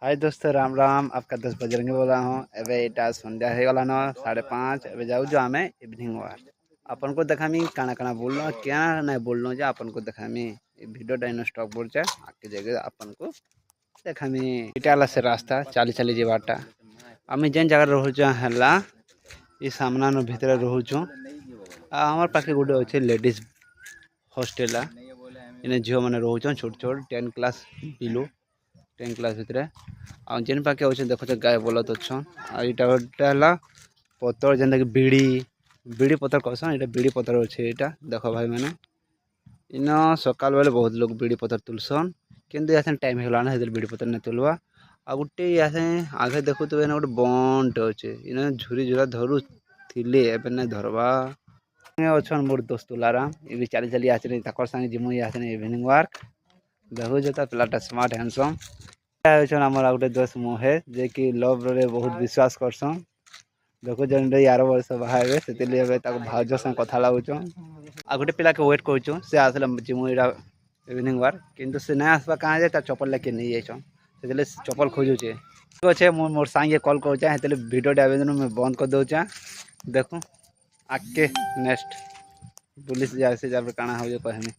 हाय दोस्तों, राम राम। आपका दोस्त बजरंगी बोल रहा हूँ। एवं इटा सन्ध्या हो गलान 5:30। एवं जाऊँ आम इवनिंग वाक। आपन को देखामी काना काना बोलना क्या ना बोलना जे आपन को देखामी भिडियोटा इन स्टॉक बोलचे आगे जगह आपन को देखामी। इटा से रास्ता चाली चाली जीवाटा आम जेन जगह रोचा है ये सामना भितर रोचु। आमर पाखे गोटे अच्छे लेडीज हॉस्टेल इन झील मैंने रोचन छोट छोट 10 क्लास बिलो 10 क्लास भितर आ जेन पाखे अच्छे देखो गाय बोलत अच्छन। आईटा गोटे है पतर जेनता कि बीड़ी बीड़ी पतर कहसन। ये बीड़ी पतर अच्छे यहाँ देख भाई मैंने इन सकाल बेले बहुत लोग बीड़ी पतर तुलसन किंतु या टाइम होगा बीड़ी पतर नहीं तुलवा। आ गोटे या आगे देखु तो गोटे बंट अच्छे इन झुरी झुरा धरू थिले एबे नहीं धरवा अच्छन। मोर दोस्त तुलाराम ये भी चली चली आसने संगे जिमु आसने इवनिंग वार्क देखु जो पिलाटा स्मार्ट हैंडसम आमर गोटे दोस्त महेश जे कि लव रे बहुत विश्वास करसन। देखो जन 11 वर्ष बाहर से भाज संग कथा लगुन आ गोटे पिला के वेट करूँ से आसले जिमु इवनिंग वार्क किंतु से नहीं आसवा कहाँ जाए चप्पल लेके नहीं जाइछन से चप्पल खोजुचे अच्छे। मोर सांगे कॉल करुचे भिडियोटा मैं बंद कर दूचे। देखूँ आगे नेक्स्ट पुलिस जाए से काଣା हो कहमी।